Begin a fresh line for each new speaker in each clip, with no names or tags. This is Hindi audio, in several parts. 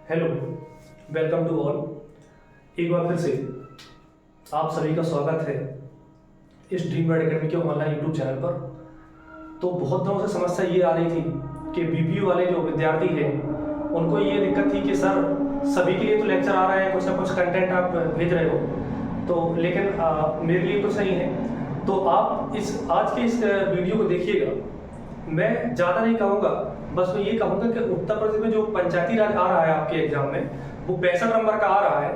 Hello, welcome to all. एक बार फिर से आप सभी का स्वागत है इस ड्रीम वर्ल्ड एकेडमी के ऑनलाइन यूट्यूब चैनल पर। तो बहुत दिनों से समस्या ये आ रही थी कि बीपीयू वाले जो विद्यार्थी हैं उनको ये दिक्कत थी कि सर सभी के लिए तो लेक्चर आ रहा है, कुछ ना कुछ कंटेंट आप भेज रहे हो, तो लेकिन मेरे लिए कुछ नहीं है। तो आप आज के इस वीडियो को देखिएगा। मैं ज़्यादा नहीं कहूँगा, बस मैं ये कहूँगा कि उत्तर प्रदेश में जो पंचायती राज आ रहा है आपके एग्जाम में, वो 65 नंबर का आ रहा है।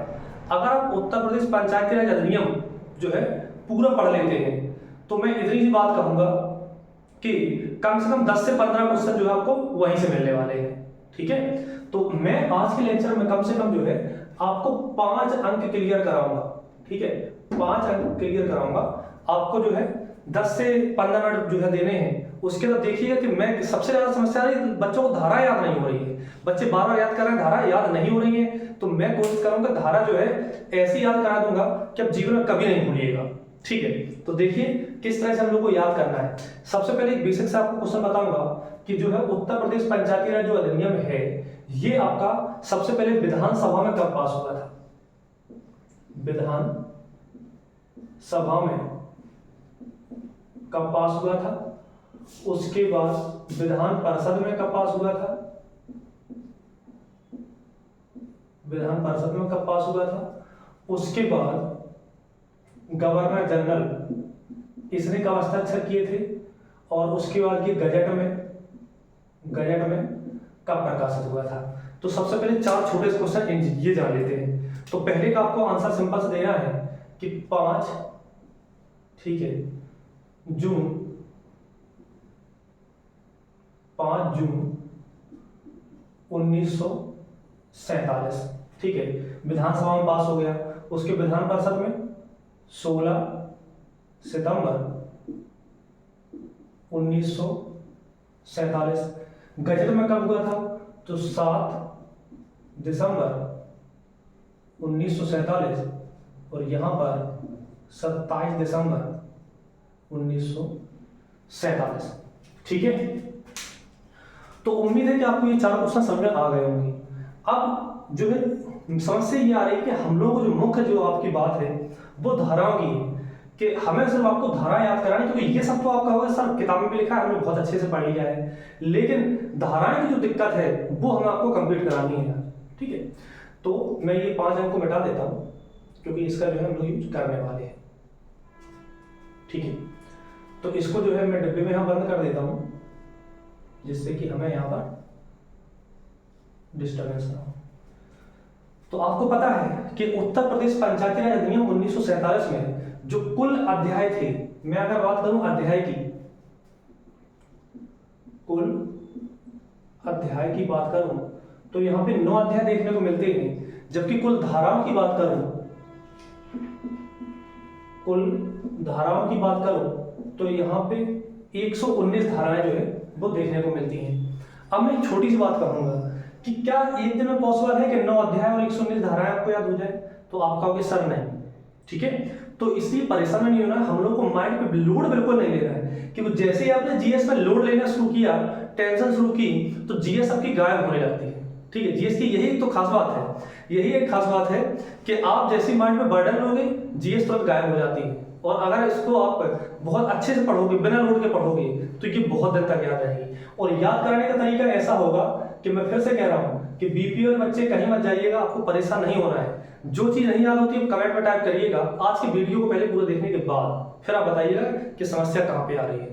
अगर आप उत्तर प्रदेश पंचायती राज अधिनियम जो है पूरा पढ़ लेते हैं तो मैं इतनी सी बात कहूँगा कि कम से कम 10 से 15 क्वेश्चन जो है आपको वहीं से मिलने वाले हैं। ठीक है, तो मैं आज के लेक्चर में कम से कम जो है आपको 5 अंक क्लियर कराऊंगा। ठीक है, 5 अंक क्लियर कराऊंगा आपको, जो है 10 से 15 मिनट जो है देने हैं। उसके बाद देखिएगा कि मैं सबसे ज्यादा समस्या आ रही है, बच्चों को धारा याद नहीं हो रही है। बच्चे बार बार याद कर रहे हैं, धारा याद नहीं हो रही है, तो मैं कोशिश करूंगा धारा जो है ऐसी याद करा दूंगा कि आप जीवन में कभी नहीं भूलिएगा। ठीक है, तो देखिए किस तरह से हम लोग को याद करना है। सबसे पहले एक बेसिक से आपको क्वेश्चन बताऊंगा कि जो है उत्तर प्रदेश पंचायती राज जो अधिनियम है, ये आपका सबसे पहले विधानसभा में कब पास हुआ था? विधान सभा में कब पास हुआ था? उसके बाद विधान परिषद में कब पास हुआ था? विधान परिषद में कब पास हुआ था? उसके बाद गवर्नर जनरल इसने कब हस्ताक्षर किए थे? और उसके बाद ये गजट में कब प्रकाशित हुआ था? तो सबसे पहले 4 छोटे से क्वेश्चन ये जान लेते हैं। तो पहले का आपको आंसर सिंपल से देना है कि 5 ठीक है जून 1947। ठीक है, विधानसभा में पास हो गया। उसके विधान परिषद में 16 सितंबर 1947। गजट में कब हुआ था? तो 7 दिसंबर 1947। और यहां पर 27 दिसंबर 1947। ठीक है, तो उम्मीद है कि आपको ये 4 क्वेश्चन समझ में आ गए होंगे। अब जो है समस्या ये आ रही है कि हम लोग जो मुख्य जो आपकी बात है वो धाराओं की है, कि हमें सिर्फ आपको धारा याद करानी, क्योंकि ये सब तो आपका होगा सर किताबों में लिखा है, हमने बहुत अच्छे से पढ़ लिया है, लेकिन धाराएं की जो दिक्कत है वो हमें आपको कंप्लीट करानी है। ठीक है, तो मैं ये 5 अंक को मिटा देता हूं क्योंकि इसका जो है हम लोग यूज करने वाले हैं। ठीक है, तो इसको जो है मैं डिब्बे में यहां बंद कर देता हूं जिससे कि हमें यहां पर डिस्टर्बेंस ना हो। तो आपको पता है कि उत्तर प्रदेश पंचायती राज अधिनियम 1947 में जो कुल अध्याय थे, मैं अगर बात करूं अध्याय की, कुल अध्याय की बात करूं तो यहां पे 9 अध्याय देखने को मिलते हैं, जबकि कुल धाराओं की बात करूं तो यहां पे 119 धाराएं जो है वो देखने को मिलती हैं। अब मैं एक छोटी सी बात कहूंगा कि क्या एक दिन में पॉसिबल है कि 9 अध्याय और 119 धाराएं आपको याद हो जाए? तो आप कहोगे सर नहीं। ठीक है, तो इसलिए परेशान नहीं होना, हम लोग को माइंड पे लोड बिल्कुल नहीं लेना है, क्योंकि जैसे ही आपने जीएस में लोड लेना शुरू किया, टेंशन शुरू की, तो जीएस आपकी गायब होने लगती है। ठीक है, जीएस की यही एक तो खास बात है, यही एक खास बात है कि आप जैसे माइंड में बर्डन लोगे, जीएस तुरंत गायब हो जाती है। और अगर इसको आप बहुत अच्छे से पढ़ोगे, बिना लोड के पढ़ोगे, तो ये बहुत दिन तक याद रहेगी। और याद करने का तरीका ऐसा होगा कि मैं फिर से कह रहा हूं कि बीपीओ और बच्चे कहीं मत जाइएगा, आपको परेशान नहीं होना है। जो चीज नहीं याद होती है कमेंट में टाइप करिएगा आज की वीडियो को पहले पूरा देखने के बाद, फिर आप बताइएगा कि समस्या कहां पे आ रही है।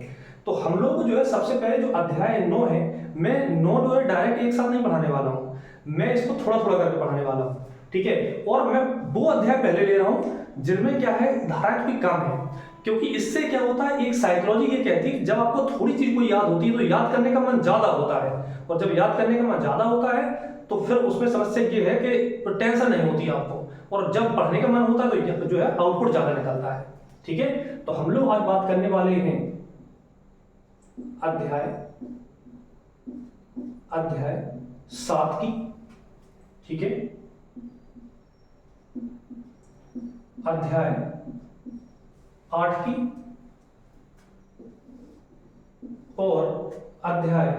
तो हम लोग को जो है सबसे पहले जो अध्याय 9 है, मैं 9 जो है डायरेक्ट एक साथ नहीं पढ़ाने वाला हूं, मैं इसको थोड़ा थोड़ा करके पढ़ाने वाला हूं। ठीक है, और मैं वो अध्याय पहले ले रहा हूं जिनमें क्या है धारा की कम है, क्योंकि इससे क्या होता है, एक साइकोलॉजी ये कहती है जब आपको थोड़ी चीज को याद होती है तो याद करने का मन ज्यादा होता है, और जब याद करने का मन ज्यादा होता है तो फिर उसमें समस्या ये है कि टेंशन नहीं होती आपको, और जब पढ़ने का मन होता है तो जो है आउटपुट ज्यादा निकलता है। ठीक है, तो हम लोग आज बात करने वाले हैं अध्याय 7 की। ठीक है, अध्याय 8 की और अध्याय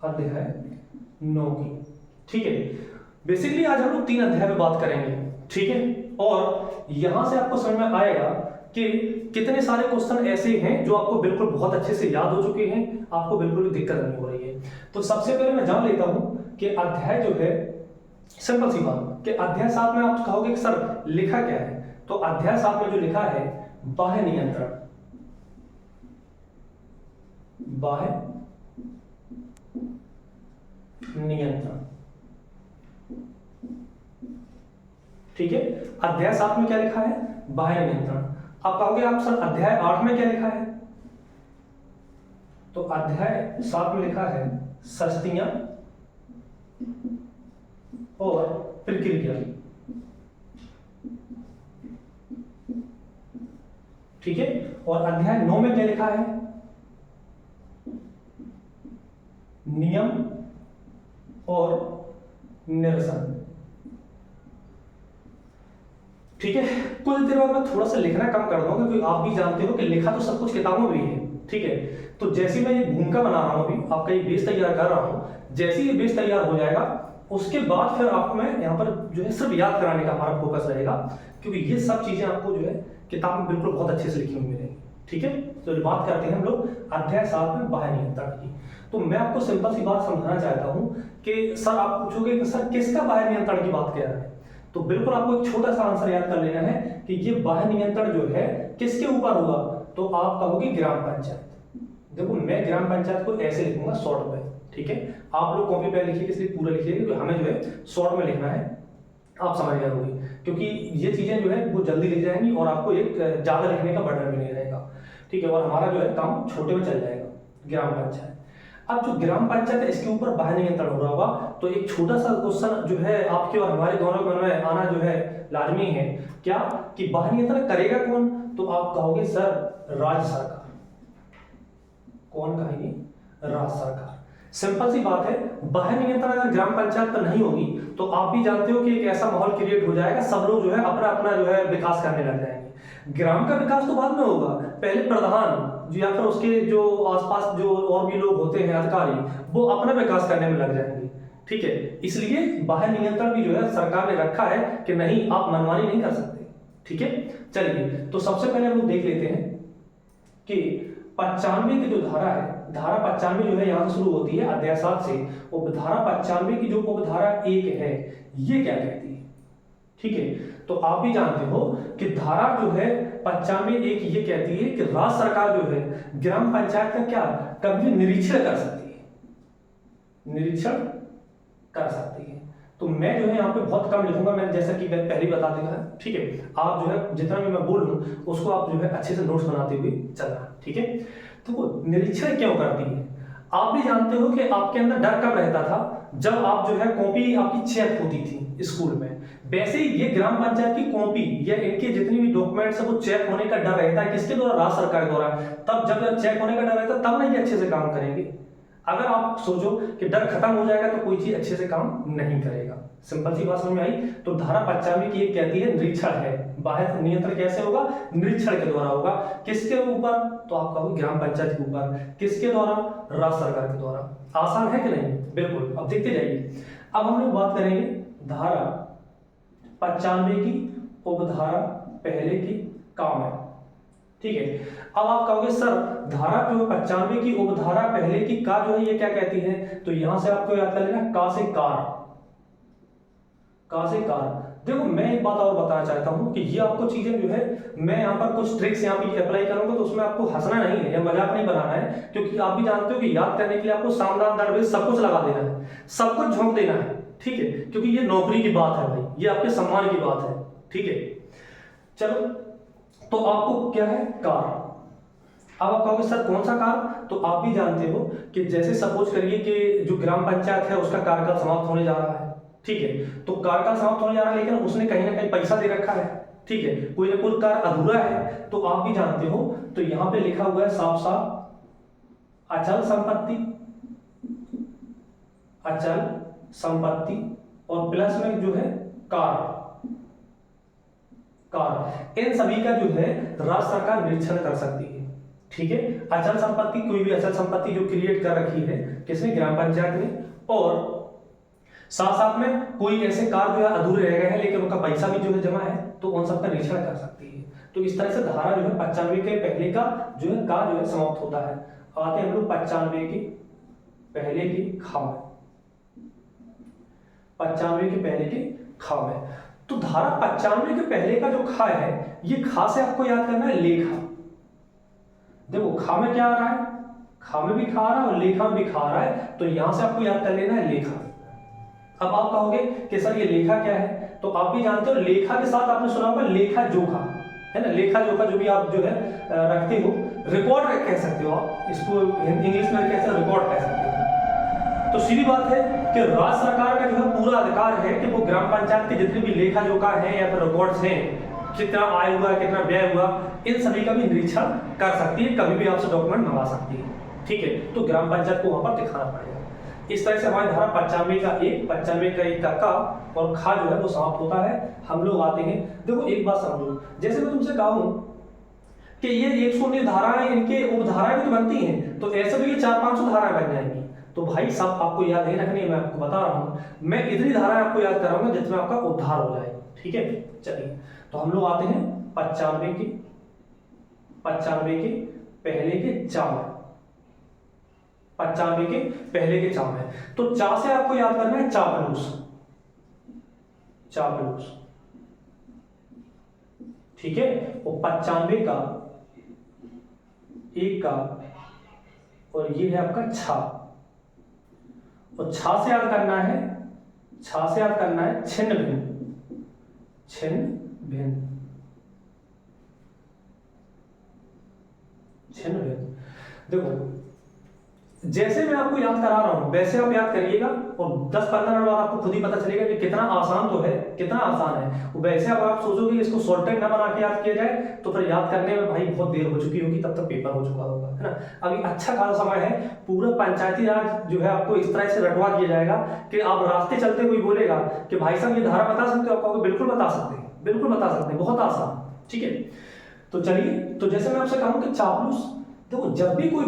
अध्याय 9 की। ठीक है, बेसिकली आज हम लोग 3 अध्याय पे बात करेंगे। ठीक है, और यहां से आपको समझ में आएगा कि कितने सारे क्वेश्चन ऐसे हैं जो आपको बिल्कुल बहुत अच्छे से याद हो चुके हैं, आपको बिल्कुल भी दिक्कत नहीं हो रही है। तो सबसे पहले मैं जान लेता हूं कि अध्याय जो है, सिंपल सी बात कि अध्याय 7 में आप कहोगे कि सर लिखा क्या है, तो अध्याय 7 में जो लिखा है बाह्य नियंत्रण, बाह्य नियंत्रण। ठीक है, अध्याय 7 में क्या लिखा है, बाह्य नियंत्रण। आप कहोगे आप सर अध्याय 8 में क्या लिखा है, तो अध्याय 7 में लिखा है शस्तियां और प्रक्रिया। ठीक है, और अध्याय 9 में क्या लिखा है, नियम और निरसन। ठीक है, कुछ देर बाद मैं थोड़ा सा लिखना कम कर दूंगा क्योंकि आप भी जानते हो कि लिखा तो सब कुछ किताबों में ही है। ठीक है, तो जैसे मैं ये भूमिका बना रहा हूं, अभी आपका ये बेस तैयार कर रहा हूं, जैसे ये बेस तैयार हो जाएगा उसके बाद फिर आपको मैं यहाँ पर जो है सिर्फ याद कराने का हमारा फोकस रहेगा, क्योंकि ये सब चीजें आपको जो है किताब में बिल्कुल बहुत अच्छे से लिखी हुई मिलेंगी। ठीक है, तो बात करते हैं हम लोग अध्याय 7 में बाह्य नियंत्रण की। तो मैं आपको सिंपल सी बात समझाना चाहता हूं कि सर आप पूछोगे कि सर किसका बाह्य नियंत्रण की बात कह रहा है, तो बिल्कुल आपको एक छोटा सा आंसर याद कर लेना है कि ये बाह्य नियंत्रण जो है किसके ऊपर होगा, तो आप कहोगे ग्राम पंचायत। देखो मैं ग्राम पंचायत को ऐसे लिखूंगा शॉर्ट में। ठीक है, आप लोग कॉपी पे लिखिए, इसलिए पूरा लिखिए क्योंकि हमें जो है शॉर्ट में लिखना है, आप समझ गए होंगे, क्योंकि ये चीजें जो है वो जल्दी लिख जाएंगी और आपको एक ज्यादा लिखने का बर्डन भी नहीं रहेगा। ठीक है, और हमारा जो है काम छोटे में चल जाएगा। ग्राम पंचायत, अब जो ग्राम पंचायत है इसके ऊपर बाह्य नियंत्रण हो रहा होगा, तो एक छोटा सा क्वेश्चन जो है आपके और हमारे दोनों के मन में आना जो है लाजमी है, क्या कि बाह्य नियंत्रण करेगा कौन, तो आप कहोगे सर राज्य सरकार। कौन कहेंगे, राज्य सरकार। सिंपल सी बात है, बाह्य नियंत्रण अगर ग्राम पंचायत पर नहीं होगी तो आप भी जानते हो कि एक ऐसा माहौल क्रिएट हो जाएगा, सब लोग जो है अपना अपना जो है विकास करने लग जाएंगे। ग्राम का विकास तो बाद में होगा, पहले प्रधान जो या फिर उसके जो आसपास जो और भी लोग होते हैं अधिकारी, वो अपना विकास करने में लग जाएंगे। ठीक है, इसलिए बाह्य नियंत्रण भी जो है सरकार ने रखा है कि नहीं, आप मनमानी नहीं कर सकते। ठीक है, चलिए तो सबसे पहले हम लोग देख लेते हैं कि 95 की जो धारा है, धारा 95 जो है यहां से शुरू होती है अध्याय 7 से, और धारा 95 की जो उपधारा 1 है ये क्या कहती है। ठीक है, तो आप भी जानते हो कि धारा जो है 95(1) ये कहती है कि राज्य सरकार जो है ग्राम पंचायत का क्या कभी निरीक्षण कर सकती है, निरीक्षण कर सकती है। तो मैं जो है यहाँ पे बहुत कम लिखूंगा, मैंने जैसा कि मैं पहले बता दिया है। ठीक है, आप जो है जितना भी मैं बोलूं उसको आप जो है अच्छे से नोट्स बनाते हुए चलना। ठीक है, तो वो निरीक्षण क्यों करती है, आप भी जानते हो कि आपके अंदर डर कब रहता था, जब आप जो है कॉपी आपकी चेक होती थी स्कूल में, वैसे ही ये ग्राम पंचायत की कॉपी या इनके जितनी भी डॉक्यूमेंट्स है वो चेक होने का डर रहता है, किसके द्वारा, राज्य सरकार द्वारा। तब जब चेक होने का डर रहता है तब ना ये अच्छे से काम करेंगे। अगर आप सोचो कि डर खत्म हो जाएगा तो कोई चीज अच्छे से काम नहीं करेगा। सिंपल सी बात समझ में आई। तो धारा 95 की एक कहती है निरीक्षण है, बाह्य नियंत्रण कैसे होगा, निरीक्षण के द्वारा होगा। किसके ऊपर, तो आप कहोगे ग्राम पंचायत के ऊपर। किसके द्वारा, राज्य सरकार के द्वारा। आसान है कि नहीं, बिल्कुल। अब देखते जाइए, अब हम लोग बात करेंगे धारा 95 की उपधारा पहले की काम है। ठीक है, अब आप कहोगे सर धारा जो 95 की उपधारा पहले की का जो है ये क्या कहती है, तो यहां से आपको याद कर लेना का से कार, का से कार। देखो मैं एक बात और बताना चाहता हूं कि ये आपको चीजें जो है मैं यहाँ पर कुछ ट्रिक्स यहाँ पे अप्लाई करूंगा, तो उसमें आपको हंसना नहीं है या मजाक नहीं बनाना है, क्योंकि आप भी जानते हो कि याद करने के लिए आपको सामदान दरवेश सब कुछ लगा देना है, सब कुछ झोंक देना है। ठीक है, क्योंकि ये नौकरी की बात है भाई, ये आपके सम्मान की बात है। ठीक है, चलो तो आपको क्या है, कार। अब आप कहोगे सर कौन सा कार, तो आप भी जानते हो कि जैसे सपोज करिए कि जो ग्राम पंचायत है उसका कार्यकाल समाप्त होने जा रहा है। ठीक है, तो कार्यकाल समाप्त होने जा रहा है, लेकिन उसने कहीं ना कहीं पैसा दे रखा है। ठीक है, कोई ना कोई कार्य अधूरा है, तो आप भी जानते हो, तो यहां पे लिखा हुआ है साफ साफ अचल संपत्ति, अचल संपत्ति, और प्लस में जो है कार, कार। इन सभी का जो है राज्य सरकार निरीक्षण कर सकती है। ठीक है। अचल संपत्ति, कोई भी अचल संपत्ति जो क्रिएट कर रखी है किसने, ग्राम पंचायत ने, और साथ साथ में कोई ऐसे कार्य जो है अधूरे रह गए हैं लेकिन उनका पैसा भी जो है जमा है, तो उन सबका निरीक्षण कर सकती है। तो इस तरह से धारा जो है 95 के पहले का जो है समाप्त होता है। आते हैं हम लोग 95 के पहले की खा में, 95 के पहले की खा में। तो धारा 95 के पहले का जो खा है, ये खा से आपको याद करना है लेखा। देखो खा में क्या आ रहा है, खा में भी खा आ रहा है और लेखा में भी खा आ रहा है, तो यहां से आपको याद कर लेना है लेखा। अब आप कहोगे कि सर ये लेखा क्या है, तो आप भी जानते हो लेखा के साथ आपने सुना होगा लेखा जोखा, है ना, लेखा जोखा जो भी आप जो है रखते हो, रिकॉर्ड कह सकते हो आप इसको, इंग्लिश में कैसे रिकॉर्ड कह सकते हो। तो सीधी बात है कि राज्य सरकार का जो है पूरा अधिकार है कि वो ग्राम पंचायत के जितने भी लेखा जोखा है या फिर रिकॉर्ड्स हैं, कितना आय हुआ कितना व्यय हुआ, इन सभी का भी निरीक्षण कर सकती है, कभी भी आपसे डॉक्यूमेंट मंगा सकती है, ठीक है। तो ग्राम पंचायत को वहां पर दिखाना पड़ेगा। इस तरह से हमारी धारा 95 का एक, 95 का एक का और खा जो है वो समाप्त होता है। हम लोग आते हैं, देखो एक बात समझो, जैसे मैं तुमसे कहूं कि ये 119 धाराएं, इनके उपधाराएं भी तो बनती हैं, तो ऐसे तो ये 400-500 धाराएं बन जाएंगी। तो भाई सब आपको याद नहीं रखनी है, मैं आपको बता रहा हूं, मैं इतनी धाराएं आपको याद कराऊंगा जिसमें आपका उद्धार हो जाए, ठीक है। चलिए तो हम लोग आते हैं 95 के पहले के चा में, 95 के पहले के चा में। तो चा से आपको याद करना है चापलूस, चापलूस, ठीक है। और 95 का एक का और ये है आपका छा, और छा से याद करना है, छा से याद करना है छिन्न भिन्न, छिन्न भिन्न, छिन्न भिन्न। देखो जैसे मैं आपको याद करा रहा हूं वैसे आप याद करिएगा, और 10-15 मिनट बाद आपको खुद ही पता चलेगा कि कितना आसान तो है, कितना आसान है। वैसे अब आप सोचोगे इसको शॉर्टकट ना बना के याद किया जाए तो फिर याद करने में भाई बहुत देर हो चुकी होगी, तब तक पेपर हो चुका होगा, है ना। अभी अच्छा खासा समय है, पूरा पंचायती राज जो है आपको इस तरह से रटवा दिया जाएगा कि आप रास्ते चलते कोई बोलेगा कि भाई साहब ये धारा बता सकते हो, आप कहोगे बिल्कुल बता सकते हैं, बिल्कुल बता सकते हैं, बहुत आसान, ठीक है। तो चलिए, तो जैसे मैं आपसे कहूं कि चापलूस, देखो जब भी कोई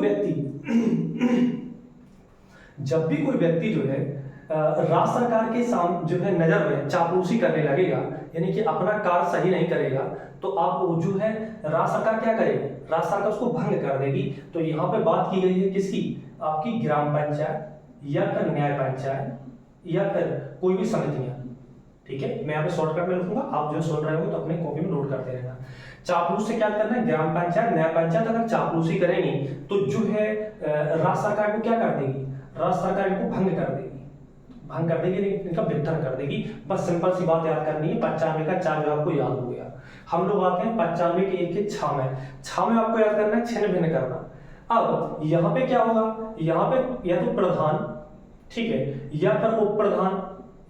व्यक्ति जो है राज्य सरकार के सामने जो है नजर में चापलूसी करने लगेगा, यानी कि अपना कार्य सही नहीं करेगा, तो आप वो जो है राज्य सरकार क्या करेगी, राज्य सरकार उसको भंग कर देगी। तो यहाँ पे बात की गई है किसकी, आपकी ग्राम पंचायत या फिर न्याय पंचायत या फिर कोई भी समितियां, ठीक है। मैं यहाँ पे शॉर्टकट में लिखूंगा, आप जो सुन रहे हो तो अपने कॉपी में नोट करते रहना। चापलूस से क्या करना है, ग्राम पंचायत न्याय पंचायत अगर चापलूसी करेंगी तो जो है राज्य सरकार को क्या कर देगी, राज्य सरकार को भंग कर देगी, भंग कर देगी, इनका विघटन कर देगी। बस सिंपल सी बात याद करनी है। 95 का 4 जो आपको याद हो गया। हम लोग आते हैं 95 के 1 के 6 में। 6 में आपको याद करना है छिन्न भिन्न करना। अब यहाँ पे क्या होगा, यहाँ पे या तो प्रधान, ठीक है, या फिर उप प्रधान,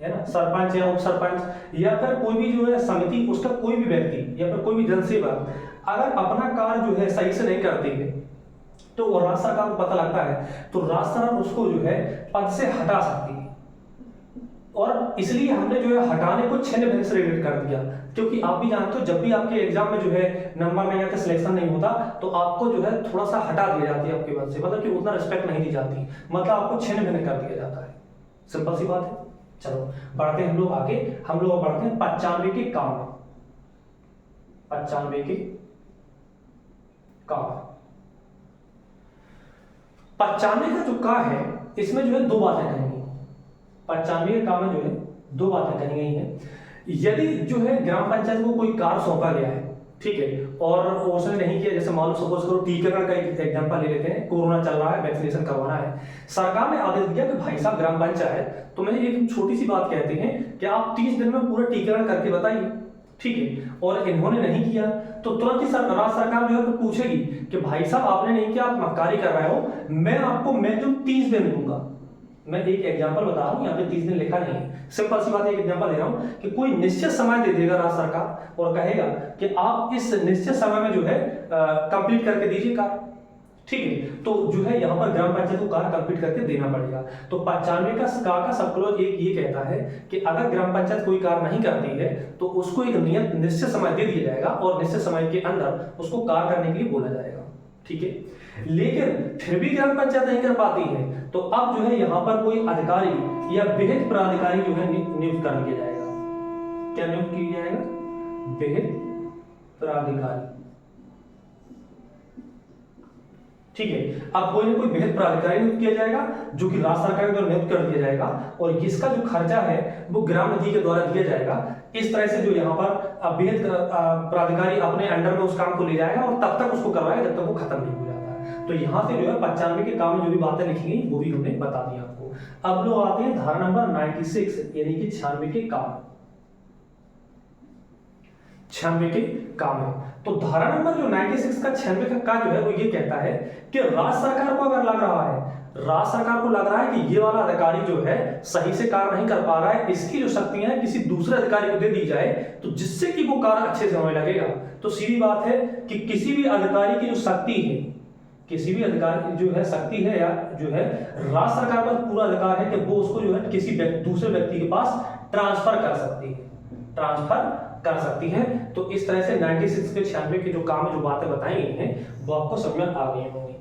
है ना, सरपंच या उप सरपंच, या फिर कोई भी जो है समिति, उसका कोई भी व्यक्ति या फिर कोई भी जनसेवक अगर अपना कार्य जो है सही से नहीं करती है तो राज्य सरकार को पता लगता है तो राज्य सरकार उसको जो है पद से हटा सकती है। और इसलिए हमने जो है हटाने को छिन्न भिन्न से रिलेट कर दिया, क्योंकि आप भी जानते हो जब भी आपके एग्जाम में जो है नंबर नहीं आता, सिलेक्शन नहीं होता, तो आपको जो है थोड़ा सा हटा दिया जाती है आपके पद से, मतलब कि उतना रिस्पेक्ट नहीं दी जाती, मतलब आपको छिन्न भिन्न कर दिया जाता है। सिंपल सी बात है। चलो बढ़ते हैं हम लोग आगे, हम लोग बढ़ते हैं 95 के काम में। 95 के काम, 95 का जो का है इसमें जो है दो बातें कहेंगी। 95 के काम में जो है दो बातें कही गई हैं। यदि जो है ग्राम पंचायत को कोई कार्य सौंपा गया है, ठीक है, और उसने नहीं किया, जैसे मान लो सपोज करो टीकाकरण का एक एग्जांपल ले लेते हैं, कोरोना चल रहा है, वैक्सीनेशन करवाना है, सरकार ने आदेश दिया कि भाई साहब ग्राम पंचायत तुम्हें एक छोटी सी बात कहते हैं कि आप 30 दिन में पूरा टीकाकरण करके बताइए, ठीक है, और इन्होंने नहीं किया तो तुरंत ही राज्य सरकार जो है पूछेगी कि भाई साहब आपने नहीं किया, आप मक्कारी कर रहे हो, मैं आपको मैक्सिमम 30 दिन दूंगा। मैं एक एग्जांपल बता रहा हूं, यहाँ पे 30 दिन लिखा नहीं है, सिंपल सी बात, एक एग्जांपल दे रहा हूं कि कोई निश्चित समय दे देगा राज्य सरकार और कहेगा कि आप इस निश्चित समय में जो है कंप्लीट करके दीजिए कार्य, ठीक है। तो जो है यहाँ पर ग्राम पंचायत को कार्य कंप्लीट करके देना पड़ेगा। तो 95 का सब क्लॉज एक ये कहता है कि अगर ग्राम पंचायत कोई कार्य नहीं करती है तो उसको एक नियत निश्चित समय दे दिया जाएगा और निश्चित समय के अंदर उसको कार्य करने के लिए बोला जाएगा। ठीक है। लेकिन फिर भी ग्राम पंचायत नहीं कर पाती है तो अब जो है यहाँ पर कोई अधिकारी या विहित प्राधिकारी जो है नियुक्त कर लिया जाएगा। क्या नियुक्त किया जाएगा? विहित प्राधिकारी। ठीक है। अब कोई ना कोई विहित प्राधिकारी नियुक्त किया जाएगा जो कि राज्य सरकार के द्वारा नियुक्त कर दिया जाएगा और इसका जो खर्चा है वो ग्राम निधि के द्वारा दिया जाएगा। इस तरह से जो यहाँ पर विहित प्राधिकारी अपने अंडर में उस काम को ले जाएगा और तब तक उसको करवाएगा जब तक वो खत्म नहीं हो जाता। तो यहाँ से जो है 95 के काम में जो भी बातें लिखी गई वो भी हमने बता दी आपको। अब लोग आते हैं धारा नंबर 96 यानी कि 96 के काम। 96 के काम है। तो धारा नंबर जो 96 का 96 का जो है वो ये कहता है कि राज्य सरकार को अगर लग रहा है, राज्य सरकार को लग रहा है कि ये वाला अधिकारी जो है सही से कार्य नहीं कर पा रहा है, इसकी जो शक्तियां हैं किसी दूसरे अधिकारी को दे दी जाए तो जिससे कि वो कार्य अच्छे से होने लगेगा। तो सीधी बात है कि किसी भी अधिकारी की जो शक्ति है, किसी भी अधिकारी जो है शक्ति है या जो है राज्य सरकार पर पूरा अधिकार है कि वो उसको जो है किसी दूसरे व्यक्ति के पास ट्रांसफर कर सकती है, ट्रांसफर कर सकती है। तो इस तरह से 96 के 96 के जो काम जो बातें बताई गई हैं वो आपको समझ में आ गई होंगी।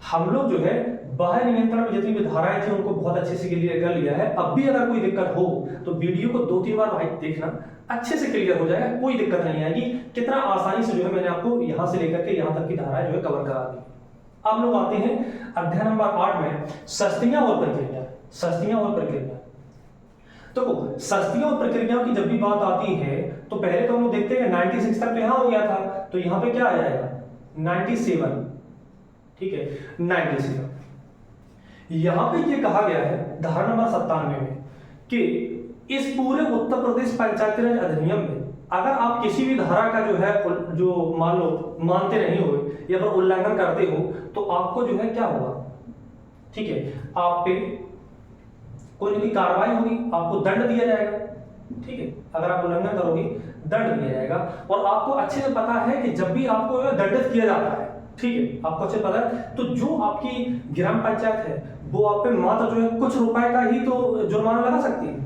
हम लोग जो है बाह्य नियंत्रण में जितनी भी धाराएं थी उनको बहुत अच्छे से क्लियर कर लिया है। अब भी अगर कोई दिक्कत हो तो वीडियो को 2-3 बार भाई देखना, अच्छे से क्लियर हो जाएगा, कोई दिक्कत नहीं आएगी। कितना आसानी से जो है मैंने आपको यहां से लेकर के यहां तक की धाराएं जो है कवर करा दी। अब लोग आते हैं अध्याय नंबर 8 में शस्त्रियां और प्रक्रिया। शस्त्रियां और प्रक्रिया तो शस्त्रियों और प्रक्रियाओं की जब भी बात आती है तो पहले तो हम लोग देखते हैं 96 तक तो यहां हो गया था, तो यहां पे क्या आ जाएगा 97। ठीक है 97। यहां पे ये कहा गया है धारा नंबर 97 में कि इस पूरे उत्तर प्रदेश पंचायती राज अधिनियम में अगर आप किसी भी धारा का जो है जो मान लो मानते नहीं हो या फिर उल्लंघन करते हो तो आपको जो है क्या होगा, ठीक है, आप पे कोई ना कोई कार्रवाई होगी, आपको दंड दिया जाएगा। ठीक है, अगर आप उल्लंघन करोगे दंड दिया जाएगा। और आपको अच्छे से पता है कि जब भी आपको दंडित किया जाता है, ठीक है, आपको अच्छे पता है, तो जो आपकी ग्राम पंचायत है वो आप पे मात्र जो है कुछ रुपए का ही तो जुर्माना लगा सकती है।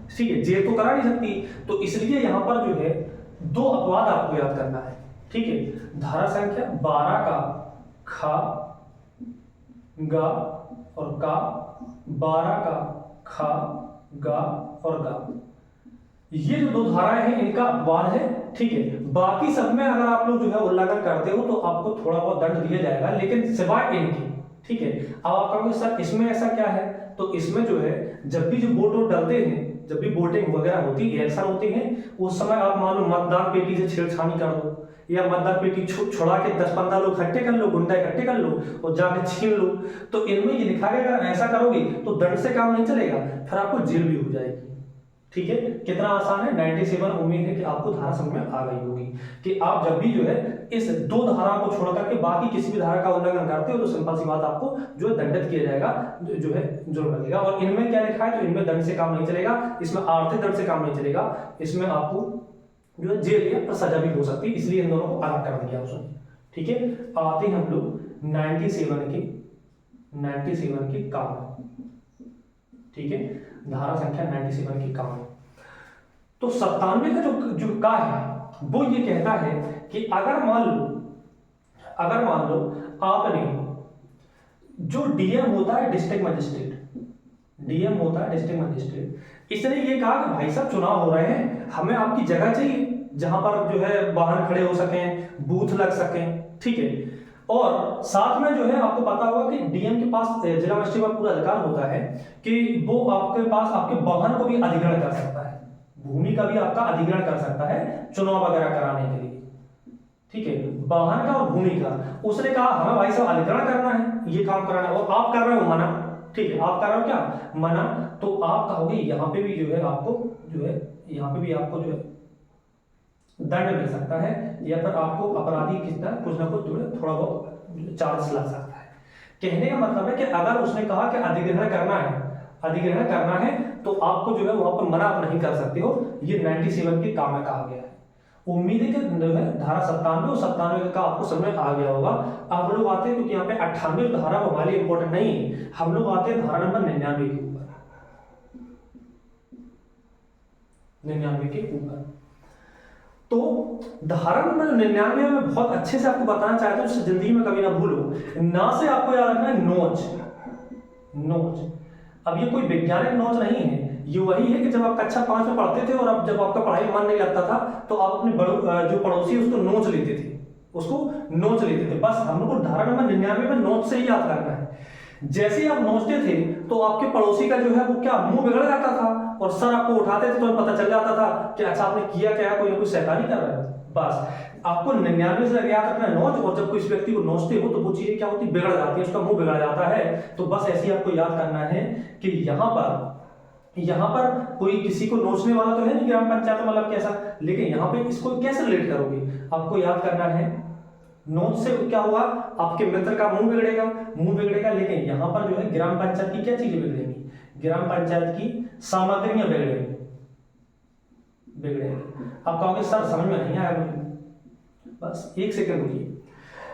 ठीक है, जेल तो करा नहीं सकती। तो इसलिए यहाँ पर जो है 2 अपवाद आपको याद करना है। ठीक है, धारा संख्या 12 का खा गा और का, 12 का खा गा और गा, ये जो 2 धाराएं हैं इनका अपवाद है। ठीक है, बाकी सब में अगर आप लोग जो है उल्लंघन करते हो तो आपको थोड़ा बहुत दंड दिया जाएगा, लेकिन सिवाय इनकी। ठीक है, अब आप कहोगे सर इसमें ऐसा क्या है, तो इसमें जो है जब भी जो वोट डलते हैं, जब भी वोटिंग वगैरह होती है, इलेक्शन होते हैं, उस समय आप मान लो मतदान पेटी से छेड़छाड़ी कर दो या मतदान पेटी छुड़ा के 10-15 लोग इकट्ठे कर लो, गुंडा इकट्ठे कर लो और जाके छीन लो, तो इनमें ये लिखा गया अगर ऐसा करोगे तो दंड से काम नहीं चलेगा, फिर आपको जेल भी हो जाएगी। ठीक है, कितना आसान है 97। उम्मीद है कि आपको धारा समझ में आ गई होगी कि आप जब भी जो है इस 2 धारा को छोड़ करके बाकी किसी भी धारा का उल्लंघन करते हो तो सिंपल सी बात आपको जो है दंडित किया जाएगा, जो है जुर्म लगेगा। और इनमें क्या लिखा है, तो इनमें दंड से काम नहीं चलेगा, इसमें आर्थिक दंड से काम नहीं चलेगा, इसमें आपको जो है जेल या सजा भी हो सकती है, इसलिए इन दोनों को अलग कर दिया उसने। ठीक है, आते हैं हम लोग 97 के काम। ठीक है, धारा संख्या 97 की काम है। तो 97 का जो का है वो ये कहता है कि अगर मान लो आपने जो डीएम होता है डिस्ट्रिक्ट मजिस्ट्रेट, इसने ये कहा कि भाई साहब चुनाव हो रहे हैं, हमें आपकी जगह चाहिए जहां पर जो है वाहन खड़े हो सकें, बूथ लग सकें। ठीक है, और साथ में जो है आपको पता होगा कि डीएम के पास जिला मजिस्ट्रेट का पूरा अधिकार होता है कि वो आपके पास आपके वाहन को भी अधिग्रहण कर सकता है, भूमि का भी आपका अधिग्रहण कर सकता है चुनाव वगैरह कराने के लिए। ठीक है, वाहन का और भूमि का। उसने कहा हमें भाई साहब अधिग्रहण करना है, ये काम कराना है, और आप कर रहे हो मना। ठीक है, आप कर रहे हो क्या मना, तो आप कहोगे यहाँ पे भी जो है आपको जो है यहाँ पे भी आपको जो है दंड मिल सकता है, या फिर आपको अपराधी कितना कुछ ना कुछ जो है थोड़ा बहुत चार्ज लग सकता है। कहने का मतलब है कि अगर उसने कहा कि अधिग्रहण करना है तो आपको जो है वहां पर मना आप नहीं कर सकते हो। ये 97 के काम में कहा गया है। उम्मीद है कि जो है धारा 97 और 97 का आपको समझ में आ गया होगा। अब हम लोग आते हैं, क्योंकि यहाँ पे 98 धारा हमारे लिए इंपॉर्टेंट नहीं है, हम लोग आते हैं धारा नंबर 99 के ऊपर। 99 के ऊपर तो धारा नंबर 99 में बहुत अच्छे से आपको बताना चाहता हूँ, जिससे जिंदगी में कभी ना भूलो। ना से आपको याद रखना है नोच। नोच, अब ये कोई वैज्ञानिक नोच नहीं है, ये वही है कि जब आप कक्षा 5 में पढ़ते थे और अब जब आपका पढ़ाई में मन नहीं लगता था तो आप अपने जो पड़ोसी उसको नोच लेते थे, उसको नोच लेते थे। बस हम लोग को धारा नंबर 99 में नोच से ही याद करना है। जैसे ही आप नोचते थे तो आपके पड़ोसी का जो है वो क्या मुंह बिगड़ जाता था और सर आपको उठाते थे तो पता चल जाता था कि अच्छा आपने किया क्या, कोई ना कोई शैतानी कर रहा है। बस आपको 99 से याद रखना है नोच, और जब कोई व्यक्ति को नोचते हो तो वो चीजें क्या होती बिगड़ जाती है, उसका मुंह बिगड़ जाता है। तो बस ऐसे ही आपको याद करना है कि यहाँ पर कोई किसी को नोचने वाला तो है नहीं ग्राम पंचायत में, मतलब कैसा, लेकिन यहाँ पे इसको कैसे रिलेट करोगे, आपको याद करना है नोच से क्या हुआ, आपके मित्र का मुंह बिगड़ेगा, लेकिन यहाँ पर जो है ग्राम पंचायत की क्या चीजें बिगड़ेंगी, ग्राम पंचायत की सामग्रियां बिगड़ेंगी। आप कहोगे सर समझ में नहीं आया मुझे, बस एक सेकंड रुकिए।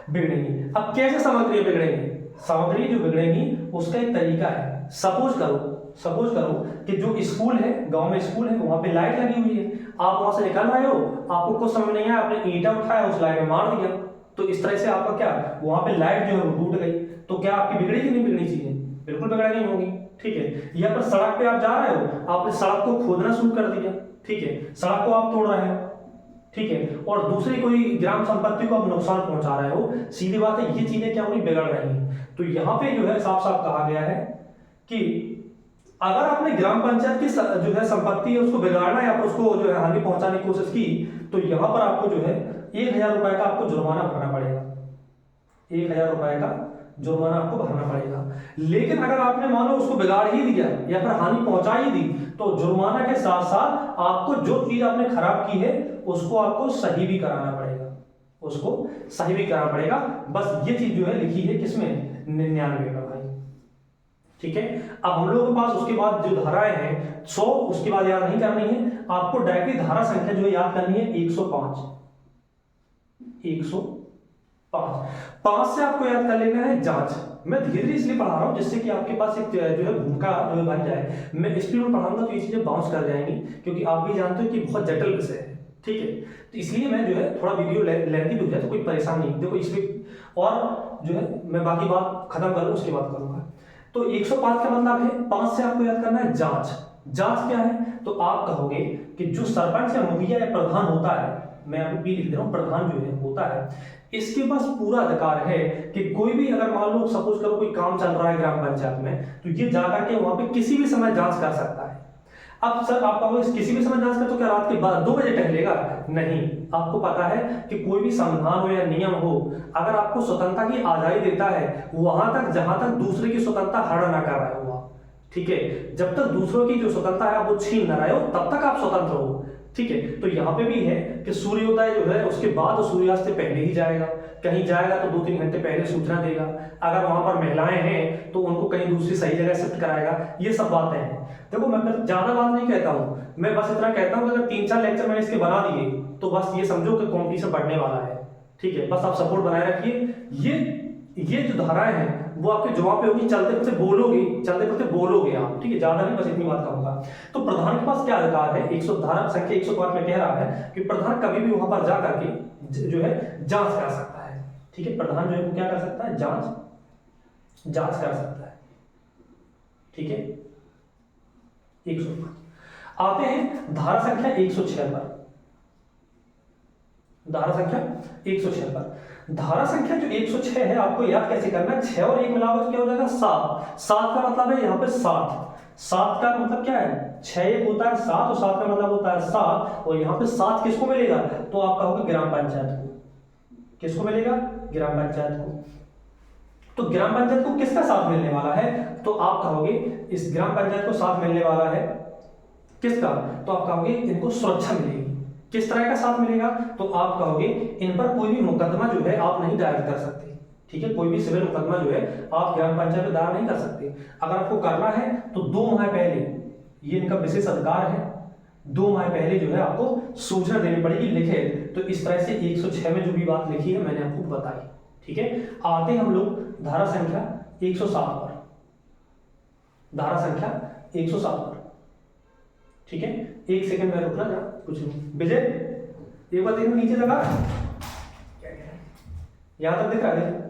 बिगड़ेंगी, अब कैसे सामग्रियां बिगड़ेंगी, सामग्री जो बिगड़ेंगी उसका एक तरीका है। सपोज करो कि जो स्कूल है, गांव में स्कूल है, वहां पे लाइट लगी हुई है, आप वहां से निकल रहे हो, आपको कुछ समझ नहीं आया, आपने ईंटा उठाया उस लाइट में मार दिया, तो इस तरह से आपका क्या, वहां पे लाइट जो है वो टूट गई, तो क्या आपकी बिगड़ेगी नहीं बिगड़ी चीजें, बिल्कुल बिगड़नी होगी। ठीक है, या पर सड़क पे आप जा रहे हो, आपने सड़क को खोदना शुरू कर दिया, ठीक है, सड़क को आप तोड़ रहे हो, ठीक है, और दूसरी कोई ग्राम संपत्ति को आप नुकसान पहुंचा रहे हो, सीधी बात है ये चीजें क्या होगी, बिगड़ रही हैं। तो यहाँ पे जो है साफ साफ कहा गया है कि अगर आपने ग्राम पंचायत की जो है संपत्ति है उसको बिगाड़ना या उसको जो है हानि पहुंचाने की कोशिश की, तो यहाँ पर आपको जो है 1000 रुपए का आपको जुर्माना भरना पड़ेगा, 1000 रुपए का जुर्माना आपको भरना पड़ेगा। लेकिन अगर आपने मानो उसको बिगाड़ ही दिया या फिर हानि पहुंचा ही दी, तो जुर्माना के साथ साथ आपको जो चीज आपने खराब की है उसको आपको सही भी कराना पड़ेगा, बस ये चीज जो है लिखी है किसमें, 99 में भाई। ठीक है, अब हम लोगों के पास उसके बाद जो धाराएं हैं 100, उसके बाद याद नहीं करनी है आपको, डायरेक्टली धारा संख्या जो है याद करनी है 105। 5 से आपको याद कर लेना है जांच। मैं धीरे धीरे इसलिए पढ़ा रहा हूं जिससे कि आपके पास एक जो है भूमिका जो है बन जाए। मैं स्पीड में पढ़ाऊंगा तो ये चीजें बाउंस कर जाएंगी, क्योंकि आप भी जानते हो कि बहुत जटिल विषय है। ठीक है, तो इसलिए मैं जो है थोड़ा वीडियो लेंथी भी हो जाए तो कोई परेशान नहीं, देखो इसमें और जो है मैं बाकी बात खत्म करूं उसके बाद करूंगा। तो 105 का मतलब है 5 से आपको याद करना है जांच। जांच क्या है, तो आप कहोगे कि जो सरपंच या मुखिया या प्रधान होता है, मैं आपको भी लिख दे रहा हूं, प्रधान जो है होता है, इसके पास पूरा अधिकार है कि कोई भी अगर मान लो सपोज करो कोई काम चल रहा है ग्राम पंचायत में, तो ये जाकर के वहां पे किसी भी समय जांच कर सकता है। अब सर आप कहोगे किसी भी समय जांच कर तो क्या रात के 2 बजे टहलेगा, नहीं, आपको पता है कि कोई भी संविधान हो या नियम हो, अगर आपको स्वतंत्रता की आजादी देता है वहां तक जहां तक दूसरे की स्वतंत्रता हरण ना कर रहे हो, ठीक है, जब तक दूसरों की जो स्वतंत्रता है आप वो छीन ना रहे हो तब तक आप स्वतंत्र हो। ठीक है, तो यहाँ पे भी है कि सूर्योदय जो है उसके बाद सूर्यास्त से पहले ही जाएगा, कहीं जाएगा तो 2-3 घंटे पहले सूचना देगा, अगर वहां पर महिलाएं हैं तो उनको कहीं दूसरी सही जगह शिफ्ट कराएगा, ये सब बातें हैं। देखो मैं फिर ज्यादा बात नहीं कहता हूँ, मैं बस इतना कहता हूँ कि अगर 3-4 लेक्चर मैंने इसके बना दिए तो बस ये समझो कि कॉम्पिटिशन बढ़ने वाला है। ठीक है, बस आप सपोर्ट बनाए रखिए। ये जो धाराएं हैं वो आपके जवाब पे होगी, चलते फिरते बोलोगे आप। ठीक है, ज्यादा नहीं, बस इतनी बात कहूंगा। तो प्रधान के पास क्या अधिकार है, 100 धारा संख्या 105 में कह रहा है कि प्रधान कभी भी वहां पर जा करके जो है जांच कर सकता है। ठीक है, प्रधान जो है वो क्या कर सकता है, जांच कर सकता है। ठीक है, 105 आते हैं धारा संख्या 106 पर। धारा संख्या 106 पर, धारा संख्या जो 106 है आपको याद कैसे करना है, 6 और 1 मिलाकर क्या हो जाएगा 7। 7 का मतलब है यहाँ पे 7 का मतलब क्या है, 6 एक होता है 7 और 7 का मतलब होता है 7, और यहाँ पे 7 किसको मिलेगा, तो आप कहोगे ग्राम पंचायत को। किसको मिलेगा, ग्राम पंचायत को। तो ग्राम पंचायत को किसका साथ मिलने वाला है, तो आप कहोगे इस ग्राम पंचायत को साथ मिलने वाला है किसका, तो आप कहोगे इनको सुरक्षा मिलेगी। किस तरह का साथ मिलेगा, तो आप कहोगे इन पर कोई भी मुकदमा जो है आप नहीं दायर कर सकते। ठीक है, कोई भी सिविल मुकदमा जो है आप ग्राम पंचायत में दायर नहीं कर सकते। अगर आपको करना है तो 2 माह पहले, ये इनका विशेष अधिकार है, 2 माह पहले जो है आपको सूचना देनी पड़ेगी लिखे। तो इस तरह से 106 में जो भी बात लिखी है मैंने आपको बताई। ठीक है, आते हैं हम लोग धारा संख्या 107 पर। धारा संख्या 107 पर, ठीक है, एक सेकंड में रुकना जरा, कुछ नहीं। विजय एक बार देखो नीचे लगा क्या कह रहा है, यहां तक दिख रहा है।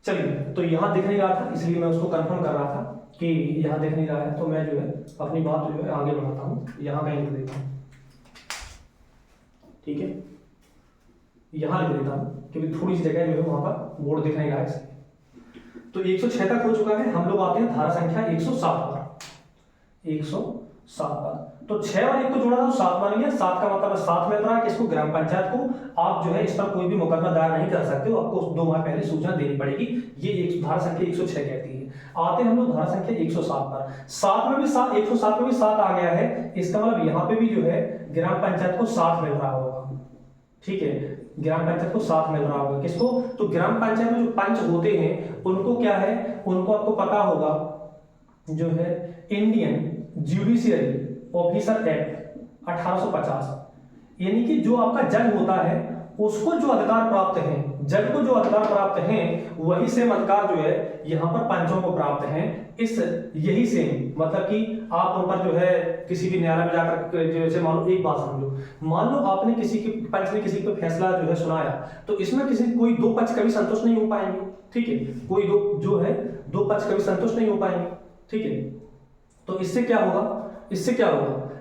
चलिए, तो यहां दिख नहीं रहा था इसलिए मैं उसको कंफर्म कर रहा था कि यहां दिख नहीं रहा है, तो मैं जो है अपनी बात जो है आगे बढ़ाता हूं। यहां कहीं लिख देता हूं, ठीक है, यहां लिख देता हूं क्योंकि थोड़ी सी जगह जो है वहां पर बोर्ड दिख नहीं रहा है इसलिए। तो 106 तक हो चुका है। हम लोग आते हैं धारा संख्या 107 पर। 107 पर तो 6 और 1 को जोड़ा था तो 7 बन गया। 7 का मतलब 7 मिल रहा है किसको, ग्राम पंचायत को। आप जो है इस पर कोई भी मुकदमा दायर नहीं कर सकते हो, आपको 2 माह पहले सूचना देनी पड़ेगी। ये एक धारा संख्या 106 कहती है। आते हैं हम लोग धारा संख्या 107 पर। 7 में भी 7, 107 में भी 7 आ गया है, इसका मतलब यहाँ पे भी जो है ग्राम पंचायत को 7 मिल रहा होगा, ठीक है। ग्राम पंचायत को 7 मिल रहा होगा किसको, तो ग्राम पंचायत में जो पंच होते हैं उनको क्या है, उनको आपको पता होगा जो है इंडियन जुडिशियरी ऑफिसर एक्ट 1850, यानी कि जो आपका जज होता है उसको जो अधिकार प्राप्त हैं, जज को जो अधिकार प्राप्त हैं वही सेम अधिकार जो है यहाँ पर पंचों को प्राप्त हैं। इस यही सेम मतलब कि आप उन पर जो है किसी भी न्यायालय में जाकर, जैसे मान लो एक बात समझो, मान लो आपने किसी के पंच ने किसी पे फैसला जो है सुनाया, तो इसमें किसी कोई 2 पक्ष कभी संतुष्ट नहीं हो पाएंगे, ठीक है, कोई दो पक्ष कभी संतुष्ट नहीं हो पाएंगे, ठीक है। तो इससे क्या होगा,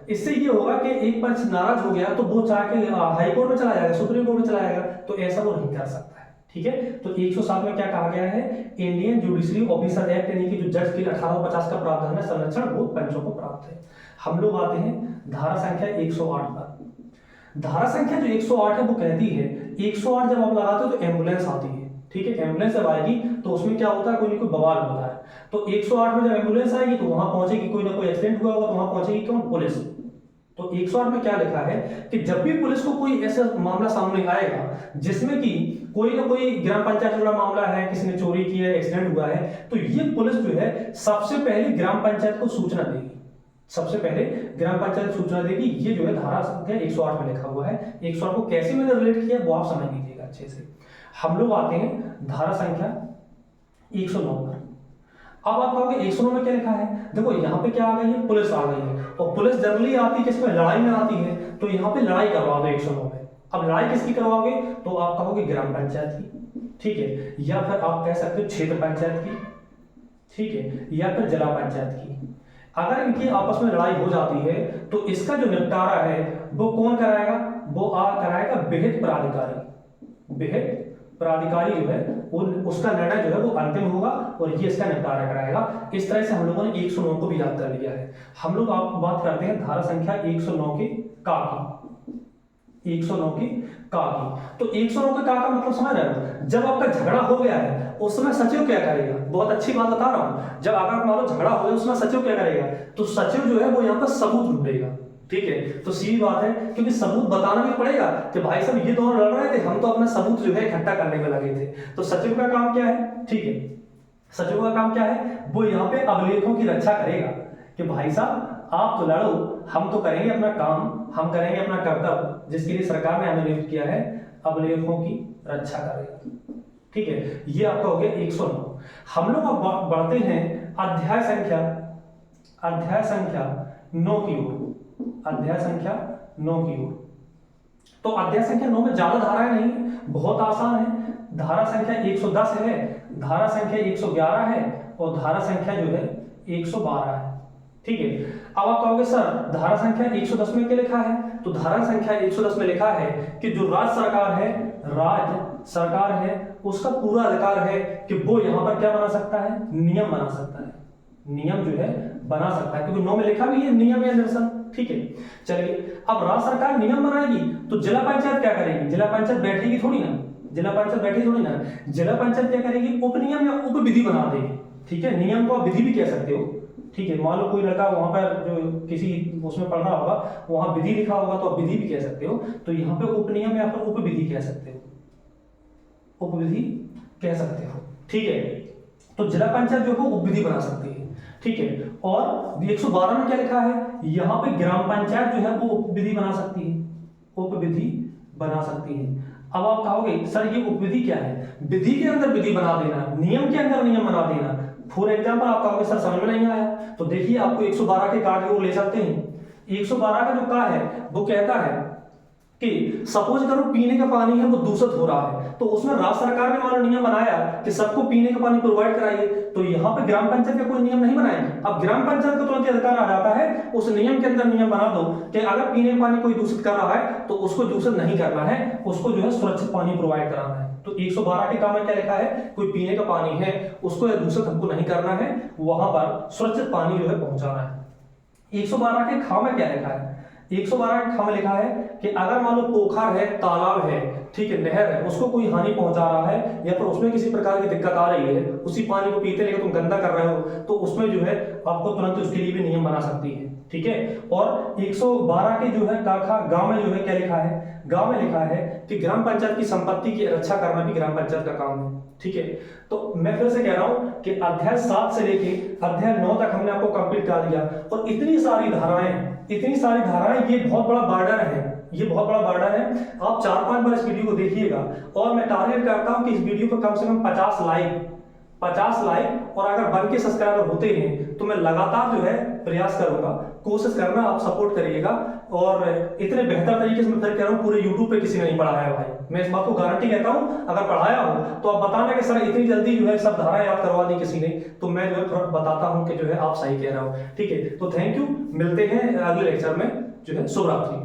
इससे ये होगा कि एक पक्ष नाराज हो गया तो वो चाह के हाई कोर्ट में चला जाएगा, सुप्रीम कोर्ट में चला जाएगा, तो ऐसा वो नहीं कर सकता है, ठीक है। तो 107 में क्या कहा गया है, इंडियन जुडिशरी ऑफिसर एक्ट, यानी कि जो जज के 1850 का प्रावधान है संरक्षण वो पंचों को प्राप्त है। हम लोग आते हैं धारा संख्या 108 पर। धारा संख्या जो 108 है वो कहती है, 108 जब आप लगाते हो तो एम्बुलेंस आती है, ठीक है। एम्बुलेंस जब आएगी तो उसमें क्या होता है, कोई ना कोई बवाल होता है। तो 108 में जब एम्बुलेंस आएगी तो वहां पहुंचेगी, कोई ना कोई एक्सीडेंट हुआ होगा तो वहां पहुंचेगी कौन, पुलिस। तो 108 में क्या लिखा है कि जब भी पुलिस को कोई ऐसा मामला सामने आएगा जिसमें कि कोई ना कोई ग्राम पंचायत से जुड़ा मामला है, किसी ने चोरी की है, एक्सीडेंट हुआ है, तो ये पुलिस जो है सबसे पहले ग्राम पंचायत को सूचना देगी, सबसे पहले ग्राम पंचायत सूचना देगी। ये जो है धारा संख्या 108 में लिखा हुआ है। 108 को कैसे मैंने रिलेट किया वो आप समझ लीजिएगा अच्छे से। हम लोग आते हैं धारा संख्या 109 पर। अब आप कहोगे 109 में क्या लिखा है, देखो यहाँ पे क्या आ गई है, पुलिस आ गई है, और पुलिस जनरली आती है किसमें, लड़ाई में आती है, तो यहाँ पे लड़ाई करवा दो 109 में। अब लड़ाई किसकी करवाओगे, तो आप कहोगे ग्राम पंचायत की, ठीक है, या फिर आप कह सकते हो क्षेत्र पंचायत की, ठीक है, या फिर जिला पंचायत की। अगर इनकी आपस में लड़ाई हो जाती है तो इसका जो निपटारा है वो कौन कराएगा, वो कराएगा विहित प्राधिकारी। विहित प्राधिकारी जो है उसका निर्णय जो है वो अंतिम होगा और ये इसका निपटारा कराएगा। इस तरह से हम लोगों ने 109 को भी याद कर लिया है। हम लोग आप बात करते हैं धारा संख्या 109 की का की। 109 की का की। तो 109 के का मतलब समझ रहे हो, जब आपका झगड़ा हो गया है उस समय सचिव क्या करेगा, बहुत अच्छी बात बता रहा हूं, जब अगर मान लो झगड़ा हो गया उसमें सचिव क्या करेगा, तो सचिव जो है वो यहाँ पर सबूत ढूंढेगा, ठीक है। तो सीधी बात है, क्योंकि सबूत बताना भी पड़ेगा कि भाई साहब ये दोनों लड़ रहे थे, हम तो अपना सबूत जो है इकट्ठा करने में लगे थे। तो सचिव का काम क्या है, ठीक है, सचिव का काम क्या है, वो यहाँ पे अभिलेखों की रक्षा करेगा कि भाई साहब आप तो लड़ो, हम तो करेंगे अपना काम, हम करेंगे अपना कर्तव्य जिसके लिए सरकार ने हमें नियुक्त किया है, अभिलेखों की रक्षा करेगा, ठीक है। ये आपका हो गया 109। हम लोग अब बढ़ते हैं अध्याय संख्या 9 की ओर। अध्याय संख्या 9 की ओर। तो अध्याय संख्या 9 में ज्यादा धाराएं नहीं, बहुत आसान है। धारा संख्या 110 है, धारा संख्या 111 है और धारा संख्या जो है 112 है, ठीक है। अब आप कहोगे सर धारा संख्या 110 में क्या लिखा है, तो धारा संख्या 110 में लिखा है कि जो राज्य सरकार है उसका पूरा अधिकार है कि वो यहाँ पर क्या बना सकता है, नियम बना सकता है, नियम जो है बना सकता है, क्योंकि 9 में लिखा भी है नियम या निरसन, ठीक है। चलिए, अब राज्य सरकार नियम बनाएगी तो जिला पंचायत क्या करेगी, जिला पंचायत बैठेगी थोड़ी ना, जिला पंचायत बैठेगी थोड़ी ना, जिला पंचायत क्या करेगी, उपनियम या उप विधि बना देगी, ठीक है। नियम को आप विधि भी कह सकते हो, ठीक है। मान लो कोई लड़का वहां पर जो किसी उसमें पढ़ रहा होगा, वहां विधि लिखा होगा तो आप विधि भी कह सकते हो, तो यहाँ पे उपनियम या फिर उप विधि कह सकते हो, उप विधि कह सकते हो, ठीक है। तो जिला पंचायत जो है उप विधि बना सकती है, ठीक है। और 112 में क्या लिखा है, यहाँ पे ग्राम पंचायत जो है वो उप विधि बना सकती है, उप विधि बना सकती है। अब आप कहोगे सर ये उप विधि क्या है, विधि के अंदर विधि बना देना, नियम के अंदर नियम बना देना। फॉर एग्जाम्पल आप कहोगे सर समझ में नहीं आया, तो देखिए आपको 112 के कार्ड को ले सकते हैं। 112 का जो का है वो कहता है कि सपोज करो पीने का पानी है वो दूषित हो रहा है, तो उसमें राज्य सरकार ने मान लो नियम बनाया कि सबको पीने का पानी प्रोवाइड कराइए, तो यहाँ पे ग्राम पंचायत का कोई नियम नहीं बनाएगी। अब ग्राम पंचायत को तुरंत अधिकार आ जाता है, उस नियम के अंदर नियम बना दो कि अगर पीने का पानी कोई दूषित कर रहा है तो उसको दूषित नहीं करना है, उसको जो है सुरक्षित पानी प्रोवाइड कराना है। तो 112 के काम में क्या लिखा है, कोई पीने का पानी है उसको दूषित हमको नहीं करना है, वहां पर सुरक्षित पानी जो है पहुंचाना है। 112 के खाम में क्या लिखा है, 112 के खाम में लिखा है कि अगर मान लो पोखर है, तालाब है, ठीक है, नहर है, उसको कोई हानि पहुंचा रहा है या फिर उसमें किसी प्रकार की दिक्कत आ रही है, उसी पानी को पीते लेकर तुम गंदा कर रहे हो, तो उसमें जो है आपको तुरंत उसके लिए भी नियम बना सकती है, ठीक है। और 112 के जो है गांव में जो है क्या लिखा है, गांव में लिखा है कि ग्राम पंचायत की संपत्ति की रक्षा करना भी ग्राम पंचायत का काम है, ठीक है। तो मैं फिर से कह रहा हूं कि अध्याय 7 से लेके अध्याय 9 तक हमने आपको कंप्लीट करा दिया, और इतनी सारी धाराएं, ये बहुत बड़ा बर्डन है, ये बहुत बड़ा बर्डन है। आप 4-5 बार इस वीडियो को देखिएगा, और मैं टारगेट करता हूं कि इस वीडियो पर कम से कम 50 लाइक, और अगर बन के सब्सक्राइबर होते हैं तो मैं लगातार जो है प्रयास करूंगा, कोशिश करना, आप सपोर्ट करिएगा। और इतने बेहतर तरीके से मैं फिर कह रहा हूं, पूरे यूट्यूब पे किसी ने नहीं पढ़ाया है भाई, मैं इस बात को गारंटी कहता हूं। अगर पढ़ाया हो तो आप बताना कि सर इतनी जल्दी जो है सब धाराएं याद करवा दी किसी ने, तो मैं जो है बताता हूं कि जो है आप सही कह रहे हो, ठीक है। तो थैंक यू, मिलते हैं अगले लेक्चर में, जो है शुभ रात्रि।